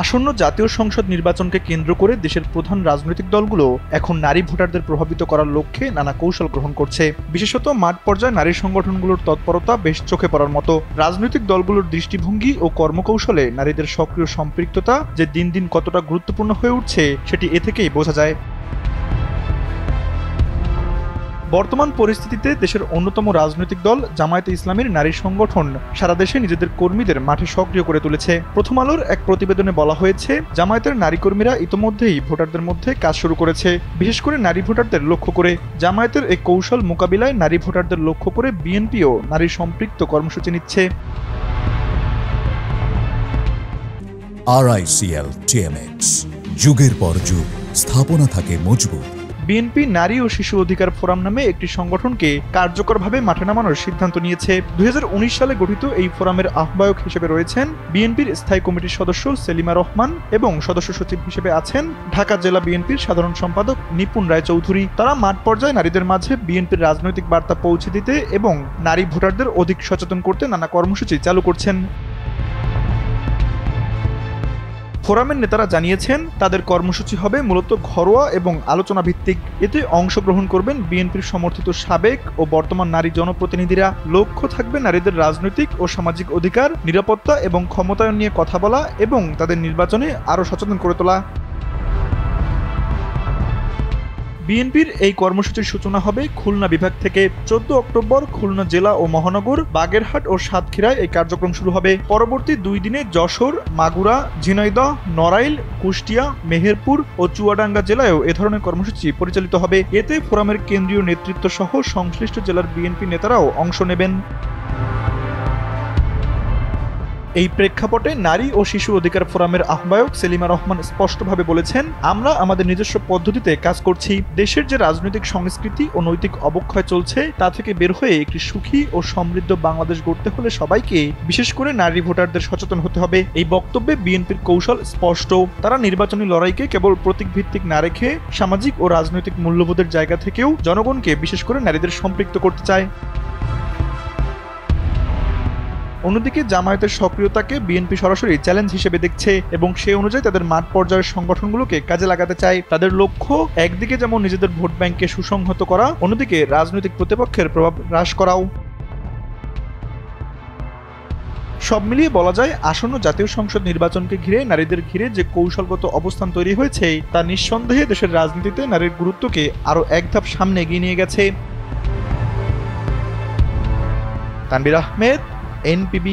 আসন্ন জাতীয় সংসদ নির্বাচনকে কেন্দ্র করে দেশের প্রধান রাজনৈতিক দলগুলো এখন নারী ভোটারদের প্রভাবিত করার লক্ষ্যে নানা কৌশল গ্রহণ করছে। বিশেষত মাঠ পর্যায়ে নারী সংগঠনগুলোর তৎপরতা বেশ চোখে পড়ার মতো। রাজনৈতিক দলগুলোর দৃষ্টিভঙ্গি ও কর্মকৌশলে নারীদের সক্রিয় সম্পৃক্ততা যে দিন দিন কতটা গুরুত্বপূর্ণ হয়ে উঠছে সেটি এ থেকেই বোঝা যায়। বর্তমান পরিস্থিতিতে দেশের অন্যতম রাজনৈতিক দল জামায়াতে ইসলামীর নারী সংগঠন সারা দেশে নিজেদের কর্মীদের মাঠে সক্রিয় করে তুলেছে। প্রথম আলোর এক প্রতিবেদনে বলা হয়েছে, জামায়াতের নারী কর্মীরা ইতোমধ্যেই ভোটারদের মধ্যে কাজ শুরু করেছে। বিশেষ করে নারী ভোটারদের লক্ষ্য করে জামায়াতের এই কৌশল মোকাবিলায় নারী ভোটারদের লক্ষ্য করে বিএনপিও নারী সম্পৃক্ত কর্মসূচি নিচ্ছে। RICL TMX, যুগের পর যুগ স্থাপনা থাকে মজবুত। বিএনপি নারী ও শিশু অধিকার ফোরাম নামে একটি সংগঠনকে কার্যকরভাবে মাঠে নামানোর সিদ্ধান্ত নিয়েছে। 2019 সালে গঠিত এই ফোরামের আহ্বায়ক হিসেবে রয়েছেন বিএনপির স্থায়ী কমিটির সদস্য সেলিমা রহমান এবং সদস্য সচিব হিসেবে আছেন ঢাকা জেলা বিএনপির সাধারণ সম্পাদক নিপুণ রায় চৌধুরী। তারা মাঠ পর্যায়ে নারীদের মাঝে বিএনপির রাজনৈতিক বার্তা পৌঁছে দিতে এবং নারী ভোটারদের অধিক সচেতন করতে নানা কর্মসূচি চালু করছেন। ফোরামের নেতারা জানিয়েছেন, তাদের কর্মসূচি হবে মূলত ঘরোয়া এবং আলোচনা ভিত্তিক। এতে অংশগ্রহণ করবেন বিএনপির সমর্থিত সাবেক ও বর্তমান নারী জনপ্রতিনিধিরা। লক্ষ্য থাকবে নারীদের রাজনৈতিক ও সামাজিক অধিকার, নিরাপত্তা এবং ক্ষমতায়ন নিয়ে কথা বলা এবং তাদের নির্বাচনে আরও সচেতন করে তোলা। বিএনপির এই কর্মসূচির সূচনা হবে খুলনা বিভাগ থেকে। 14 অক্টোবর খুলনা জেলা ও মহানগর, বাগেরহাট ও সাতক্ষীরায় এই কার্যক্রম শুরু হবে। পরবর্তী 2 দিনে যশোর, মাগুরা, ঝিনাইদহ, নড়াইল, কুষ্টিয়া, মেহেরপুর ও চুয়াডাঙ্গা জেলায়ও এ ধরনের কর্মসূচি পরিচালিত হবে। এতে ফোরামের কেন্দ্রীয় নেতৃত্ব সহ সংশ্লিষ্ট জেলার বিএনপি নেতারাও অংশ নেবেন। এই প্রেক্ষাপটে নারী ও শিশু অধিকার ফোরামের আহ্বায়ক সেলিমা রহমান স্পষ্টভাবে বলেছেন, আমরা আমাদের নিজস্ব পদ্ধতিতে কাজ করছি। দেশের যে রাজনৈতিক সংস্কৃতি ও নৈতিক অবক্ষয় চলছে তা থেকে বের হয়ে একটি সুখী ও সমৃদ্ধ বাংলাদেশ গড়তে হলে সবাইকে, বিশেষ করে নারী ভোটারদের সচেতন হতে হবে। এই বক্তব্যে বিএনপির কৌশল স্পষ্ট। তারা নির্বাচনী লড়াইকে কেবল প্রতীক ভিত্তিক না রেখে সামাজিক ও রাজনৈতিক মূল্যবোধের জায়গা থেকেও জনগণকে, বিশেষ করে নারীদের সম্পৃক্ত করতে চায়। অন্যদিকে জামায়াতের সক্রিয়তাকে বিএনপি সরাসরি চ্যালেঞ্জ হিসেবে দেখছে এবং সে অনুযায়ী তাদের মাঠ পর্যায়ের সংগঠনগুলোকে কাজে লাগাতে চায়। তাদের লক্ষ্য একদিকে যেমন নিজেদের ভোট ব্যাংককে সুসংহত করা, অন্যদিকে রাজনৈতিক প্রতিপক্ষের প্রভাব হ্রাস করাও। সব মিলিয়ে বলা যায়, আসন্ন জাতীয় সংসদ নির্বাচনকে ঘিরে নারীদের ঘিরে যে কৌশলগত অবস্থান তৈরি হয়েছে তা নিঃসন্দেহে দেশের রাজনীতিতে নারীর গুরুত্বকে আরও এক ধাপ সামনে এগিয়ে নিয়ে গেছে। তানভীর আহমেদ, NPB।